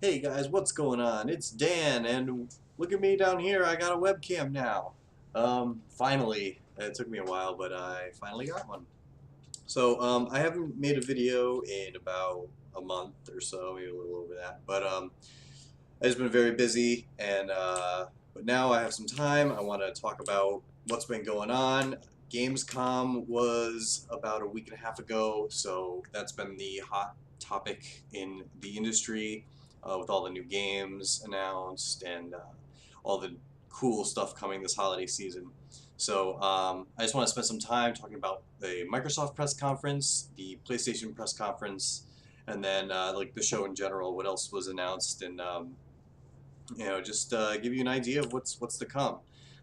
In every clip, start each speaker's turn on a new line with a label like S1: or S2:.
S1: Hey guys, what's going on? It's Dan, and look at me down here. I got a webcam now. Finally. It took me a while, but I finally got one. So, I haven't made a video in about a month or so, maybe a little over that. But I've just been very busy, and but now I have some time. I want to talk about what's been going on. Gamescom was about a week and a half ago, so that's been the hot topic in the industry with all the new games announced and all the cool stuff coming this holiday season. So I just want to spend some time talking about the Microsoft press conference, the PlayStation press conference, and then like the show in general, what else was announced, and just give you an idea of what's to come.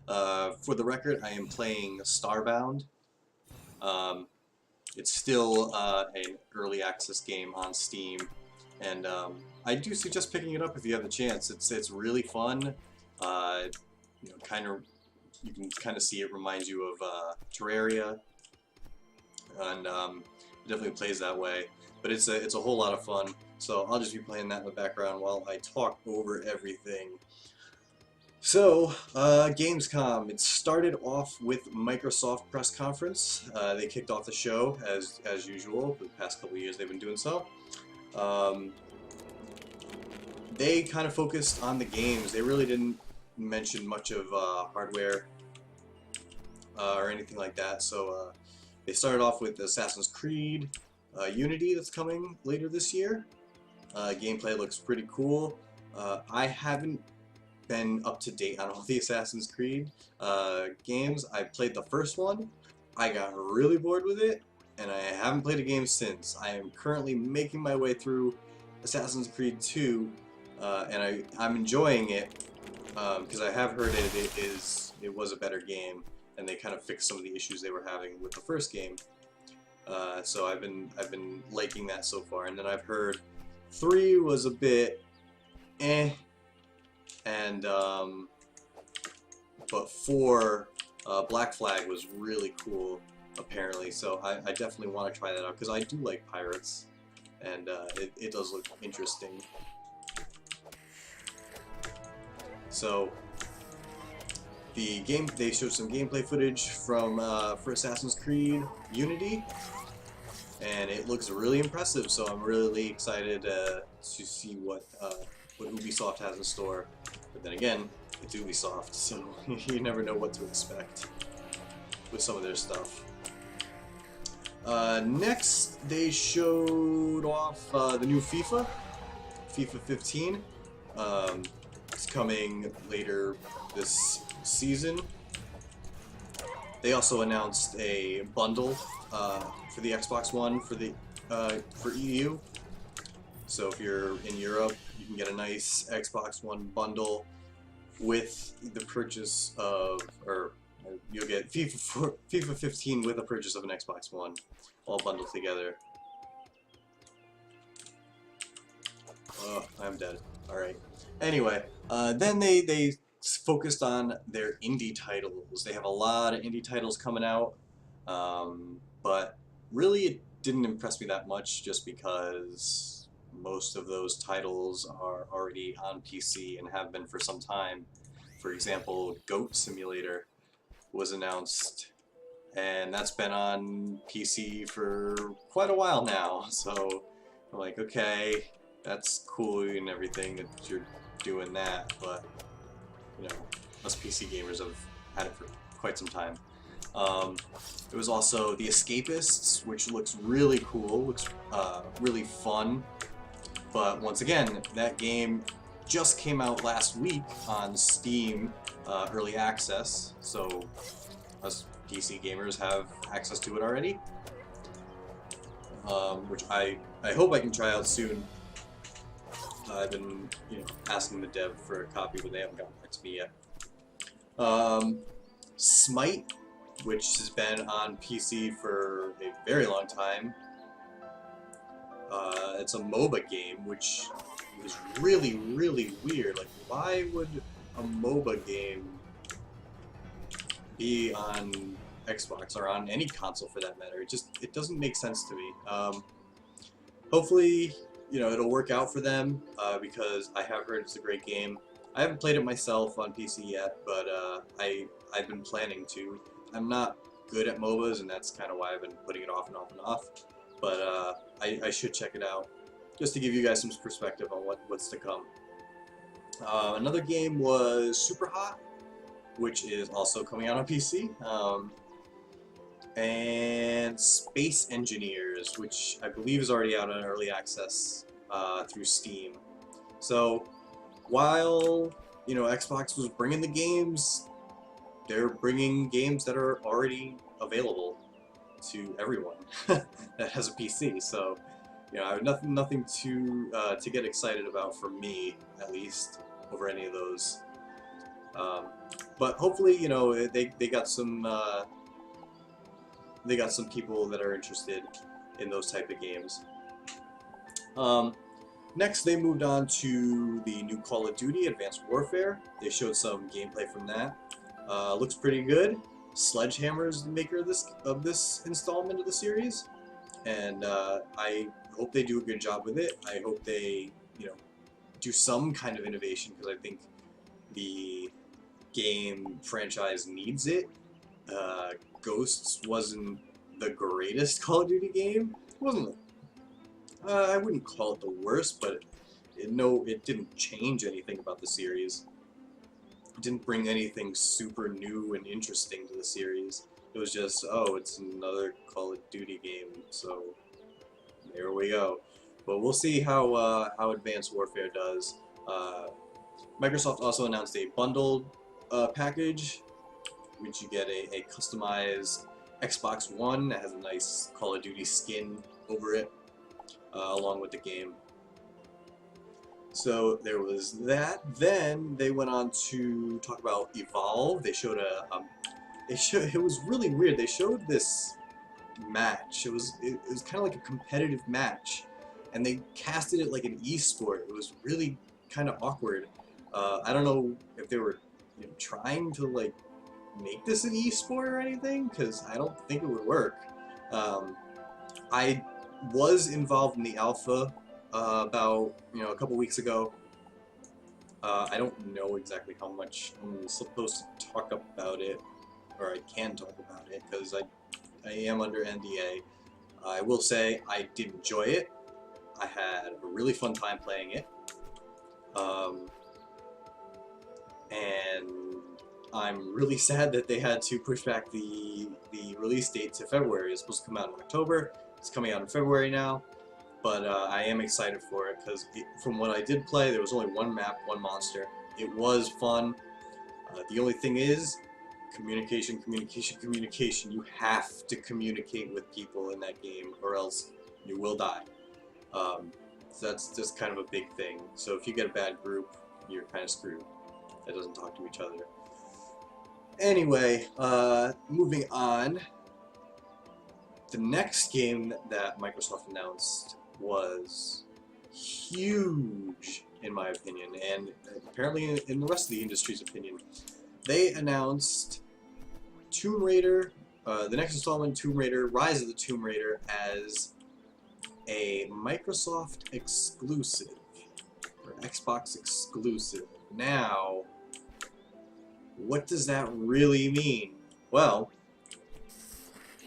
S1: For the record, I am playing Starbound. Um, it's still an early access game on Steam, and I do suggest picking it up if you have the chance. It's really fun. Kind of you can kind of see it reminds you of Terraria, and it definitely plays that way. But it's a whole lot of fun. So I'll just be playing that in the background while I talk over everything. So, Gamescom, it started off with Microsoft press conference. They kicked off the show as usual. For the past couple of years they've been doing so. They kind of focused on the games. They really didn't mention much of hardware or anything like that. So they started off with Assassin's Creed Unity that's coming later this year. Gameplay looks pretty cool. I haven't been up to date on all the Assassin's Creed games. I played the first one. I got really bored with it, and I haven't played a game since. I am currently making my way through Assassin's Creed 2, and I'm enjoying it because I have heard it was a better game, and they kind of fixed some of the issues they were having with the first game. So I've been liking that so far, and then I've heard 3 was a bit eh, and but 4 Black Flag was really cool apparently. So I definitely want to try that out because I do like pirates, and it does look interesting. So they showed some gameplay footage from for Assassin's Creed Unity, and it looks really impressive. So I'm really excited to see what Ubisoft has in store. But then again, it's Ubisoft, so you never know what to expect with some of their stuff. Next, they showed off the new FIFA 15. It's coming later this season. They also announced a bundle for the Xbox One for EU. So if you're in Europe, you can get a nice Xbox One bundle with the purchase of, or you'll get FIFA 15 with a purchase of an Xbox One, all bundled together. Oh, I'm dead. Alright. Anyway, then they focused on their indie titles. They have a lot of indie titles coming out, but really it didn't impress me that much just because most of those titles are already on PC and have been for some time. For example, Goat Simulator was announced, and that's been on PC for quite a while now. So I'm like, okay, that's cool and everything that you're doing that, but us PC gamers have had it for quite some time. There was also The Escapists, which looks really cool, looks really fun. But once again, that game just came out last week on Steam Early Access, so us PC gamers have access to it already, which I hope I can try out soon. I've been asking the dev for a copy, but they haven't gotten back to me yet. Smite, which has been on PC for a very long time. It's a MOBA game, which is really, really weird. Like, why would a MOBA game be on Xbox or on any console for that matter? It doesn't make sense to me. Hopefully it'll work out for them because I have heard it's a great game. I haven't played it myself on PC yet, but I've been planning to. I'm not good at MOBAs, and that's kind of why I've been putting it off and off and off. But I should check it out just to give you guys some perspective on what's to come. Another game was Super Hot, which is also coming out on PC. And Space Engineers, which I believe is already out on early access through Steam. So while Xbox was bringing the games, they're bringing games that are already available to everyone that has a PC. So I have nothing to get excited about for me, at least, over any of those. But hopefully, they got some. They got some people that are interested in those type of games. Next, they moved on to the new Call of Duty Advanced Warfare. They showed some gameplay from that. Looks pretty good. Sledgehammer is the maker of this installment of the series, and I hope they do a good job with it. I hope they do some kind of innovation, because I think the game franchise needs it. Ghosts wasn't the greatest Call of Duty game. It wasn't. I wouldn't call it the worst, but it didn't change anything about the series. It didn't bring anything super new and interesting to the series. It was just, oh, it's another Call of Duty game, so there we go. But we'll see how Advanced Warfare does. Microsoft also announced a bundled package, which you get a customized Xbox One that has a nice Call of Duty skin over it, along with the game. So there was that. Then they went on to talk about Evolve. They showed it was really weird. They showed this match. It was kind of like a competitive match, and they casted it like an e-sport. It was really kind of awkward. I don't know if they were trying to like make this an e-sport or anything, because I don't think it would work. I was involved in the alpha about a couple weeks ago. I don't know exactly how much I'm supposed to talk about it, or I can talk about it, because I am under NDA. I will say I did enjoy it. I had a really fun time playing it. And I'm really sad that they had to push back the release date to February. It's supposed to come out in October. It's coming out in February now. But I am excited for it, because from what I did play, there was only one map, one monster. It was fun. The only thing is, communication, communication, communication. You have to communicate with people in that game, or else you will die. So that's just kind of a big thing. So if you get a bad group, you're kind of screwed. That doesn't talk to each other. Anyway, moving on. The next game that Microsoft announced was huge, in my opinion, and apparently in the rest of the industry's opinion. They announced Tomb Raider, the next installment, Tomb Raider, Rise of the Tomb Raider, as a Microsoft exclusive, or Xbox exclusive. Now, what does that really mean? Well,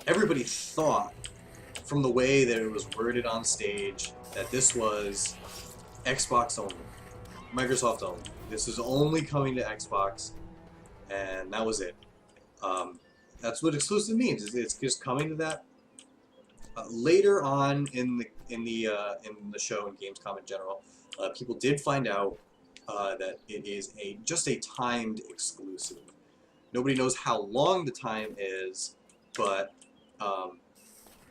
S1: everybody thought, from the way that it was worded on stage, that this was Xbox only, Microsoft only. This is only coming to Xbox, and that was it. That's what exclusive means. It's just coming to that. Later on in the show, in Gamescom in general, people did find out that it is just a timed exclusive. Nobody knows how long the time is, but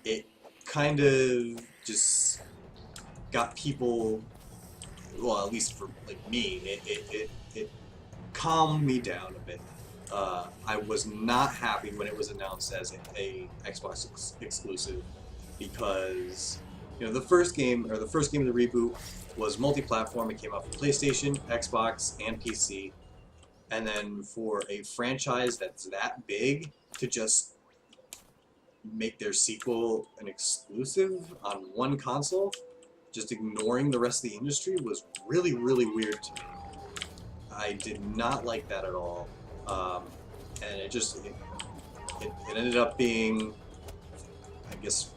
S1: it kind of just got people, well, at least for like me, it calmed me down a bit. I was not happy when it was announced as a Xbox exclusive, because the first game of the reboot was multi-platform. It came out for PlayStation, Xbox, and PC. And then for a franchise that's that big to just make their sequel an exclusive on one console, just ignoring the rest of the industry was really, really weird to me. I did not like that at all. And it ended up being, I guess,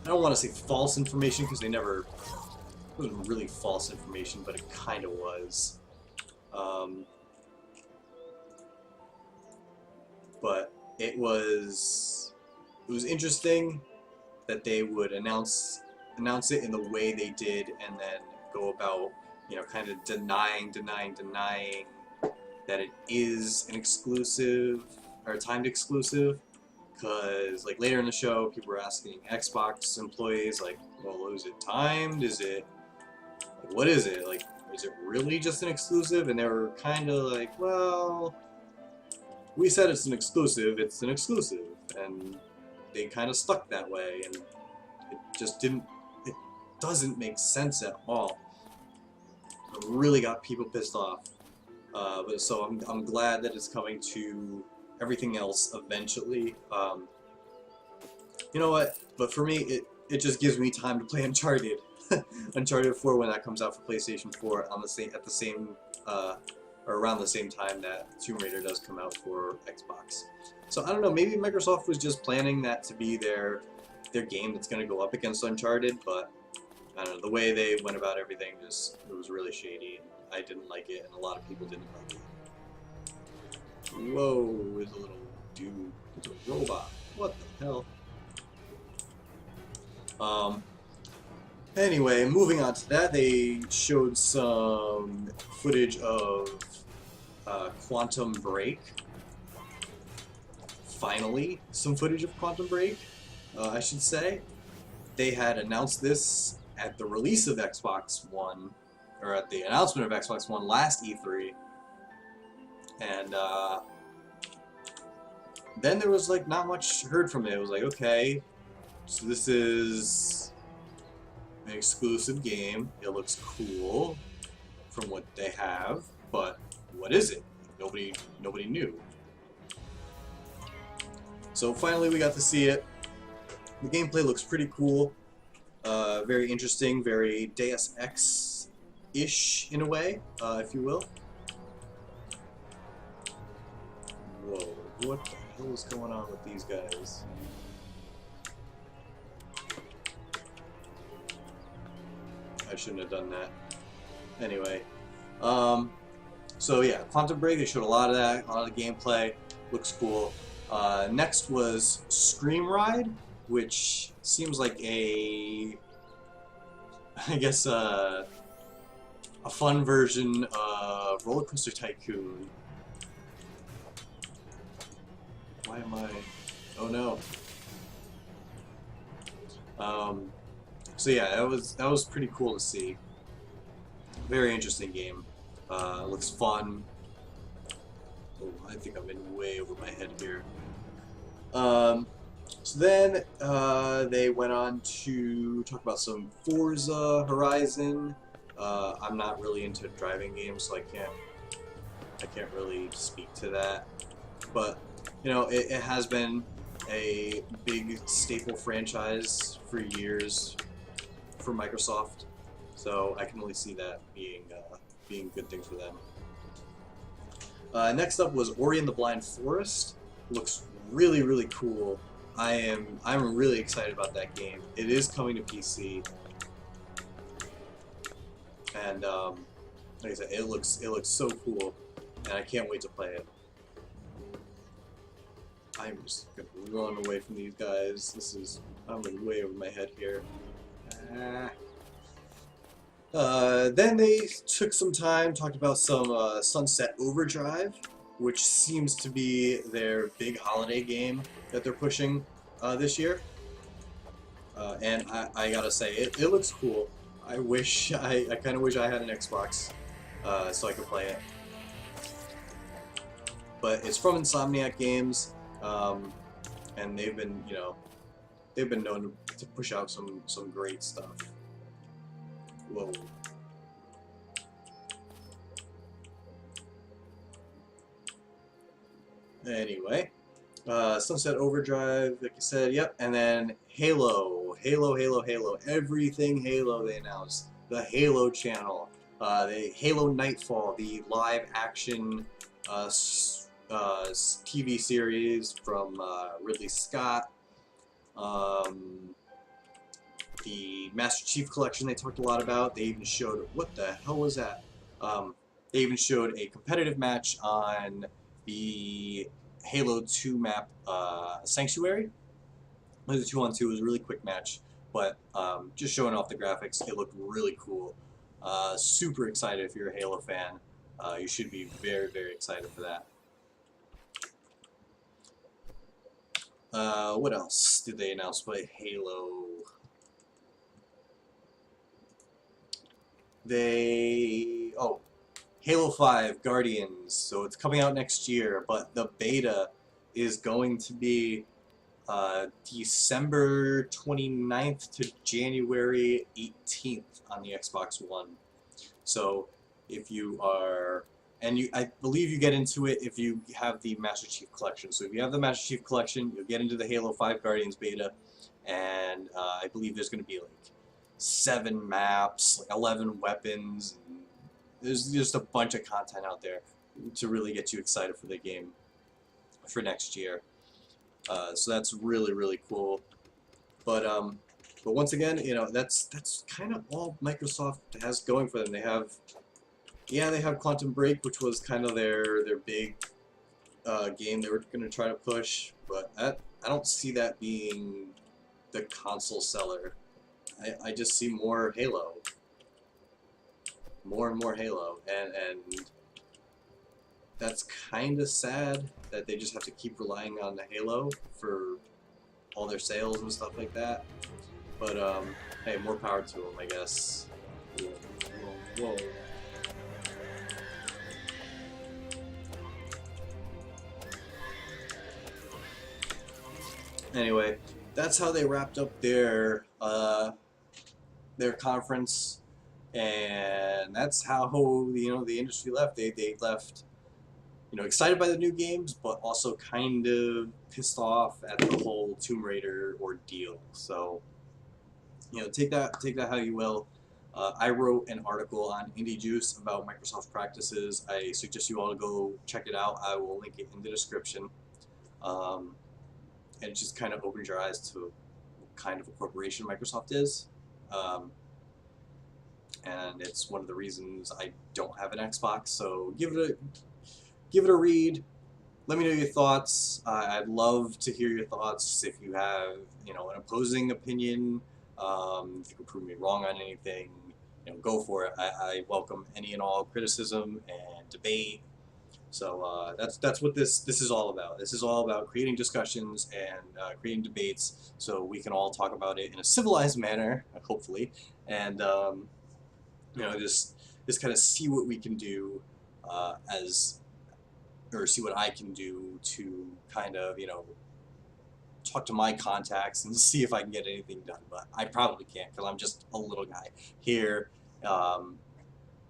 S1: I don't want to say false information because it wasn't really false information, but it kind of was. But it was interesting that they would announce it in the way they did, and then go about, kind of denying that it is an exclusive or a timed exclusive. Because like later in the show, people were asking Xbox employees like, "Well, is it timed? Is it like, what is it? Like, is it really just an exclusive?" And they were kind of like, "Well, we said it's an exclusive. It's an exclusive," and they kind of stuck that way, and it just didn't. It doesn't make sense at all. It really got people pissed off. But so I'm glad that it's coming to everything else eventually. You know what? But for me, it just gives me time to play Uncharted, Uncharted 4 when that comes out for PlayStation 4 on at the same or around the same time that Tomb Raider does come out for Xbox. So I don't know. Maybe Microsoft was just planning that to be their game that's going to go up against Uncharted, but I don't know. The way they went about everything it was really shady. And I didn't like it, and a lot of people didn't like it. Whoa, there's a little dude. It's a robot. What the hell? Anyway, moving on to that, they showed some footage of Quantum Break. Finally, some footage of Quantum Break, I should say. They had announced this at the release of Xbox One, or at the announcement of Xbox One last E3, and then there was like not much heard from it. It was like, okay, so this is an exclusive game. It looks cool from what they have, but what is it? Nobody knew. So finally we got to see it. The gameplay looks pretty cool. Very interesting, very Deus Ex-ish in a way, if you will. Whoa, what the hell is going on with these guys? I shouldn't have done that. Anyway, so yeah, Quantum Break, they showed a lot of that, a lot of the gameplay, looks cool. Next was Scream Ride, which seems like I guess a fun version of Roller Coaster Tycoon. Why am I? Oh no. So yeah, that was pretty cool to see. Very interesting game. Looks fun. Oh, I think I'm in way over my head here. So then they went on to talk about some Forza Horizon. I'm not really into driving games, so I can't really speak to that. But it has been a big staple franchise for years for Microsoft, so I can only see that being a good thing for them. Next up was Ori and the Blind Forest. Looks really, really cool. I'm really excited about that game. It is coming to PC, and like I said, it looks so cool, and I can't wait to play it. I'm just gonna run away from these guys. I'm way over my head here. Then they took some time, talked about some Sunset Overdrive, which seems to be their big holiday game that they're pushing this year. And I gotta say, it looks cool. I kind of wish I had an Xbox so I could play it. But it's from Insomniac Games, and they've been known to push out some great stuff. Whoa. Anyway, Sunset Overdrive, like I said, yep, and then Halo Halo, Halo, Halo. Everything Halo they announced. The Halo channel, the Halo Nightfall, the live action TV series from Ridley Scott. The Master Chief Collection they talked a lot about. They even showed, what the hell was that? They even showed a competitive match on the Halo 2 map, Sanctuary. It was a 2-on-2. It was a really quick match, but just showing off the graphics, it looked really cool. Super excited if you're a Halo fan. You should be very, very excited for that. What else did they announce by Halo? Halo 5 Guardians. So it's coming out next year, but the beta is going to be December 29th to January 18th on the Xbox One. So if you are, I believe you get into it if you have the Master Chief Collection. So if you have the Master Chief Collection, you'll get into the Halo 5 Guardians beta, and I believe there's going to be like 7 maps, like 11 weapons. And there's just a bunch of content out there to really get you excited for the game for next year. So that's really, really cool. But once again, you know, that's kind of all Microsoft has going for them. They have Quantum Break, which was kind of their big game they were going to try to push, but I don't see that being the console seller. I just see more Halo. More and more Halo, and that's kind of sad that they just have to keep relying on the Halo for all their sales and stuff like that. But hey, more power to them, I guess. Whoa, whoa, whoa. Anyway, that's how they wrapped up their conference, and that's how the industry left. They left, excited by the new games, but also kind of pissed off at the whole Tomb Raider ordeal. So, take that how you will. I wrote an article on Indie Juice about Microsoft practices. I suggest you all go check it out. I will link it in the description. And it just kind of opens your eyes to what kind of a corporation Microsoft is. And it's one of the reasons I don't have an Xbox. So give it a read. Let me know your thoughts. I'd love to hear your thoughts. If you have an opposing opinion, if you can prove me wrong on anything, go for it. I welcome any and all criticism and debate. So that's what this is all about. This is all about creating discussions and creating debates, so we can all talk about it in a civilized manner, hopefully, and just kind of see what we can do or see what I can do to kind of talk to my contacts and see if I can get anything done. But I probably can't, because I'm just a little guy here.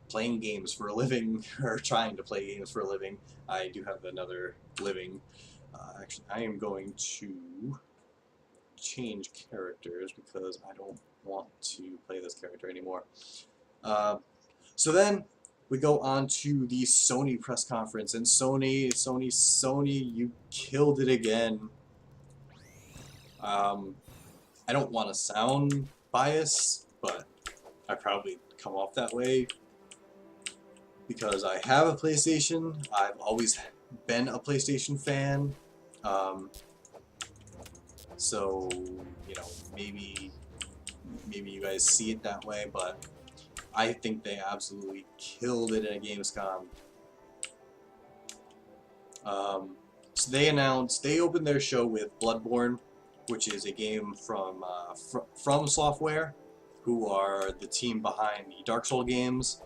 S1: Playing games for a living, or trying to play games for a living. I do have another living. Actually, I am going to change characters because I don't want to play this character anymore. So then we go on to the Sony press conference, and Sony, you killed it again. I don't want to sound biased, but I probably come off that way because I have a PlayStation. I've always been a PlayStation fan. So, maybe you guys see it that way, but I think they absolutely killed it at Gamescom. So they opened their show with Bloodborne, which is a game from Software, who are the team behind the Dark Souls games.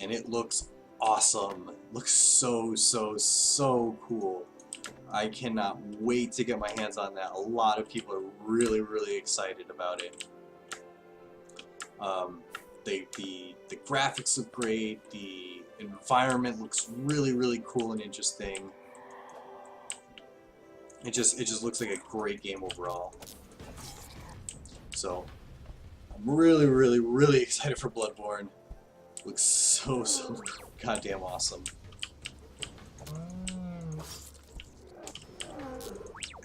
S1: And it looks awesome. It looks so cool. I cannot wait to get my hands on that. A lot of people are really excited about it. The graphics look great. The environment looks really cool and interesting. It just looks like a great game overall. So I'm really, really, really excited for Bloodborne. Looks so goddamn awesome.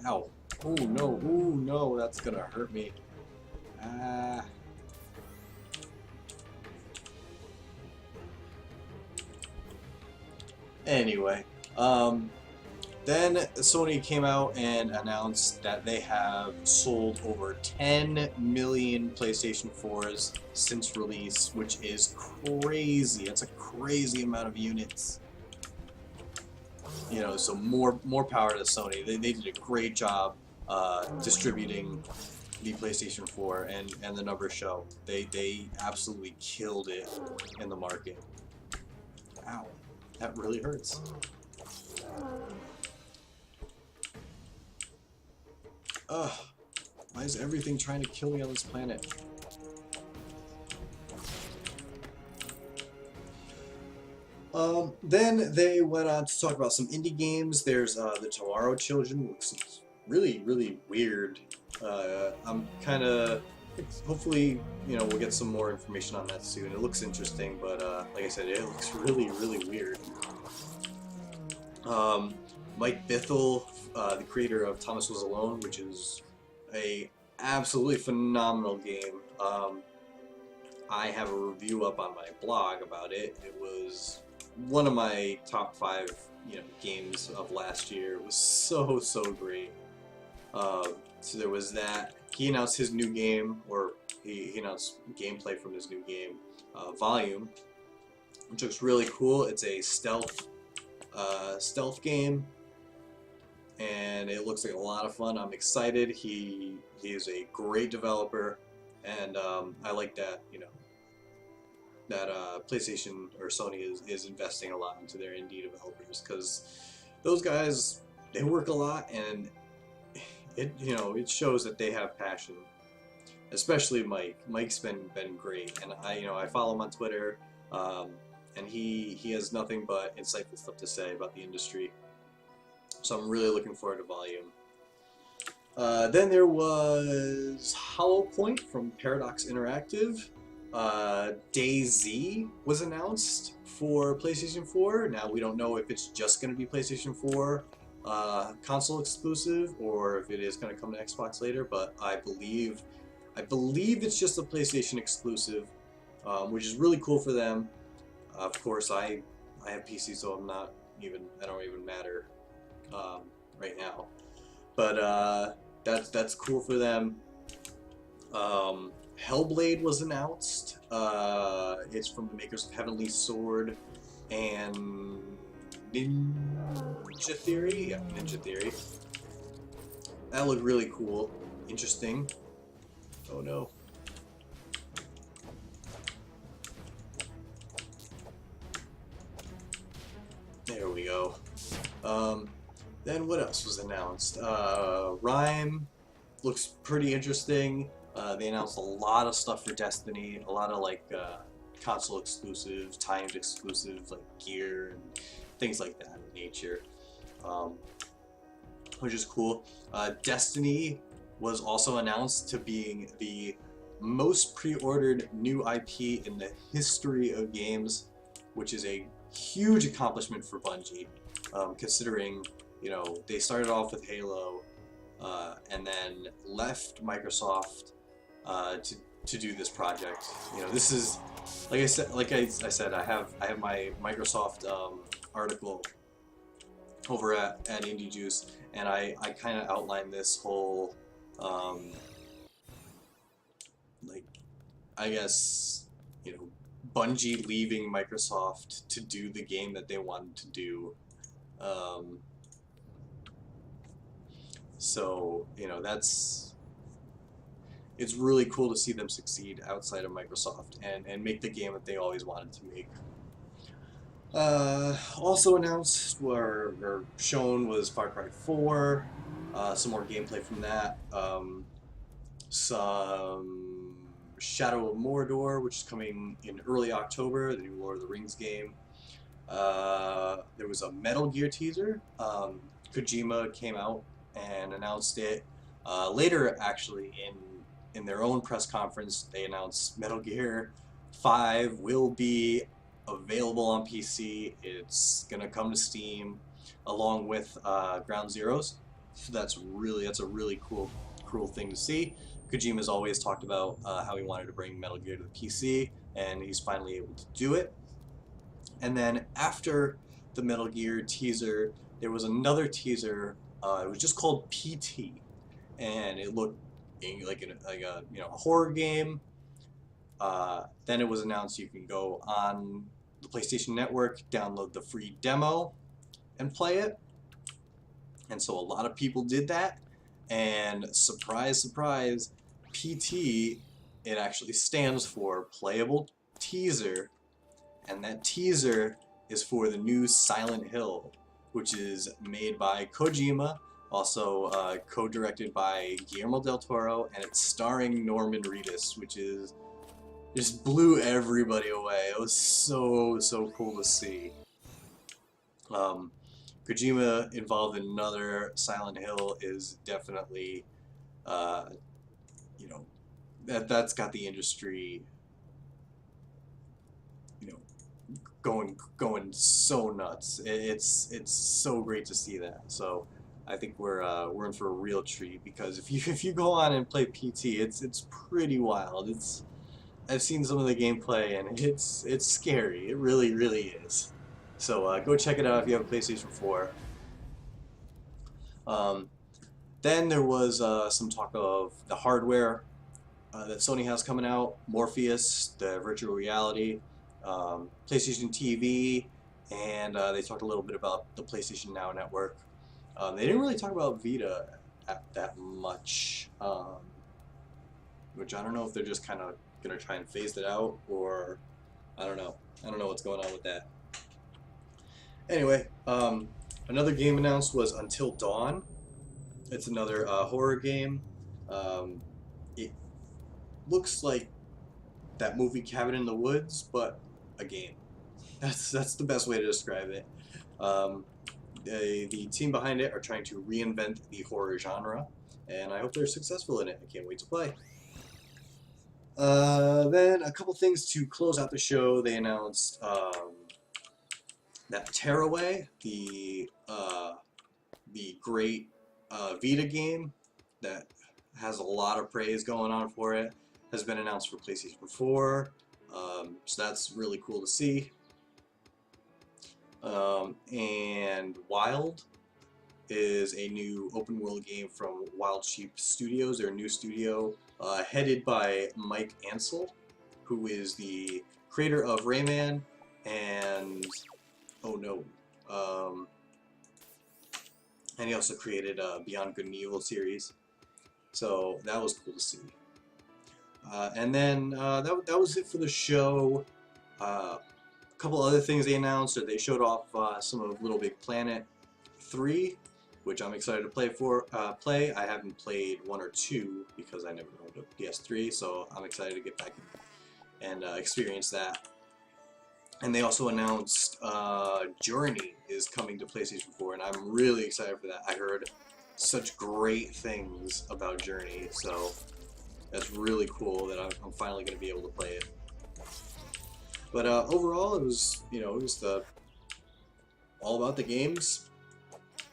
S1: Ow. Oh no, oh no, that's gonna hurt me. Ah. Anyway, then Sony came out and announced that they have sold over 10 million PlayStation 4s since release, which is crazy. It's a crazy amount of units. You know, so more power to Sony. They did a great job distributing the PlayStation 4, and the numbers show. They absolutely killed it in the market. Ow, that really hurts. Ugh, why is everything trying to kill me on this planet? Then they went on to talk about some indie games. There's the Tomorrow Children, looks really, really weird. I'm kind of, hopefully, you know, we'll get some more information on that soon. It looks interesting, but like I said, it looks really, really weird. Mike Bithell, the creator of Thomas Was Alone, which is a absolutely phenomenal game. I have a review up on my blog about it. It was one of my top 5, you know, games of last year. It was so great. So there was that. He announced his new game, or he announced gameplay from his new game, Volume, which looks really cool. It's a stealth game, and it looks like a lot of fun. I'm excited. He is a great developer, and I like that, you know, that PlayStation or Sony is investing a lot into their indie developers, because those guys, they work a lot, and it shows that they have passion. Especially Mike. Mike's been great, and I follow him on Twitter, and he has nothing but insightful stuff to say about the industry. So I'm really looking forward to Volume. Then there was Hollow Point from Paradox Interactive. DayZ was announced for PlayStation 4. Now we don't know if it's just going to be PlayStation 4 console exclusive, or if it is going to come to Xbox later, but I believe it's just a PlayStation exclusive, which is really cool for them. Of course, I have PC, so I don't even matter right now. But that's cool for them. Hellblade was announced. It's from the makers of Heavenly Sword and Ninja Theory. Yeah, Ninja Theory. That looked really cool. Interesting. Oh no. There we go. Then what else was announced? Rhyme looks pretty interesting. They announced a lot of stuff for Destiny, a lot of like console exclusives, timed exclusives like gear and things like that in nature, which is cool. Destiny was also announced to being the most pre-ordered new IP in the history of games, which is a huge accomplishment for Bungie, considering, you know, they started off with Halo and then left Microsoft to do this project. You know, this is, like I said, I have my Microsoft article over at Indie Juice, and I kind of outlined this whole like, I guess, you know, Bungie leaving Microsoft to do the game that they wanted to do. So, you know, it's really cool to see them succeed outside of Microsoft and make the game that they always wanted to make. Also announced or shown was Far Cry 4, some more gameplay from that, some Shadow of Mordor, which is coming in early October, the new Lord of the Rings game. There was a Metal Gear teaser. Kojima came out and announced it later, actually, in their own press conference, they announced Metal Gear 5 will be available on PC. It's gonna come to Steam along with Ground Zeroes. So that's a really cool thing to see. Kojima's always talked about how he wanted to bring Metal Gear to the PC, and he's finally able to do it. And then after the Metal Gear teaser, there was another teaser. It was just called PT, and it looked like a horror game. Then it was announced you can go on the PlayStation Network, download the free demo, and play it. And so a lot of people did that. And surprise, surprise, PT, it actually stands for Playable Teaser. And that teaser is for the new Silent Hill, which is made by Kojima, also co-directed by Guillermo del Toro, and it's starring Norman Reedus, which is just blew everybody away. It was so cool to see. Kojima involved in another Silent Hill is definitely, you know, that's got the industry, you know, going so nuts. It's so great to see that. So I think we're in for a real treat, because if you go on and play PT, it's pretty wild. I've seen some of the gameplay, and it's scary. It really is. So go check it out if you have a PlayStation 4. Then there was some talk of the hardware that Sony has coming out, Morpheus, the virtual reality, PlayStation TV, and they talked a little bit about the PlayStation Now network. They didn't really talk about Vita that much, which I don't know if they're just kind of going to try and phase it out, or I don't know. I don't know what's going on with that. Anyway, another game announced was Until Dawn. It's another horror game. It looks like that movie Cabin in the Woods, but a game. That's the best way to describe it. The team behind it are trying to reinvent the horror genre, and I hope they're successful in it. I can't wait to play. Then a couple things to close out the show. They announced that Tearaway, the great Vita game that has a lot of praise going on for it, has been announced for PlayStation 4. So that's really cool to see. And Wild is a new open world game from Wild Sheep Studios, their new studio, headed by Mike Ansel, who is the creator of Rayman and and he also created Beyond Good and Evil series. So that was cool to see. And then that was it for the show. A couple other things they announced, or they showed off some of Little Big Planet 3, which I'm excited to play. I haven't played 1 or 2 because I never owned a PS3, so I'm excited to get back and experience that. And they also announced Journey is coming to PlayStation 4, and I'm really excited for that. I heard such great things about Journey, so that's really cool that I'm finally going to be able to play it. But overall, it was, all about the games,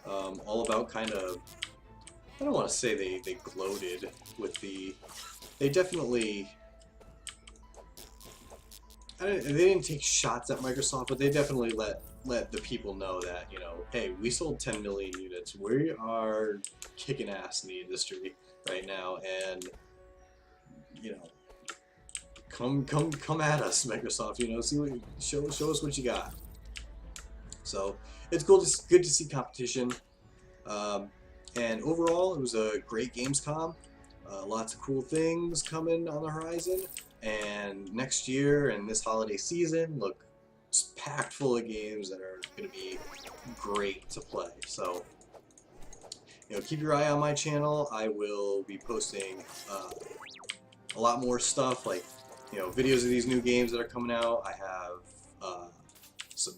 S1: all about kind of, I don't want to say they gloated with they definitely, they didn't take shots at Microsoft, but they definitely let the people know that, hey, we sold 10 million units. We are kicking ass in the industry right now, and come at us, Microsoft. Show us what you got. So it's cool, good to see competition. And overall, it was a great Gamescom. Lots of cool things coming on the horizon. And next year and this holiday season, look, it's packed full of games that are going to be great to play. So, keep your eye on my channel. I will be posting a lot more stuff, like, videos of these new games that are coming out. I have some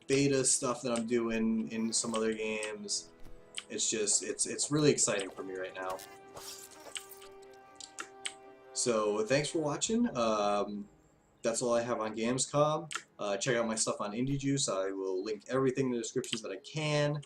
S1: beta stuff that I'm doing in some other games. It's just, it's really exciting for me right now. So thanks for watching. That's all I have on Gamescom. Check out my stuff on Indie Juice. I will link everything in the descriptions that I can.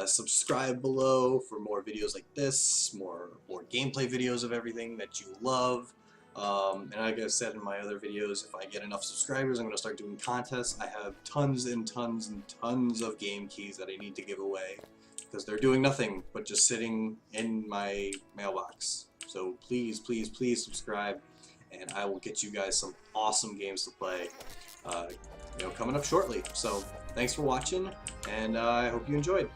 S1: Subscribe below for more videos like this, more gameplay videos of everything that you love. And like I said in my other videos, if I get enough subscribers, I'm going to start doing contests. I have tons and tons and tons of game keys that I need to give away because they're doing nothing but just sitting in my mailbox. So please, please, please subscribe, and I will get you guys some awesome games to play, coming up shortly. So thanks for watching, and I hope you enjoyed.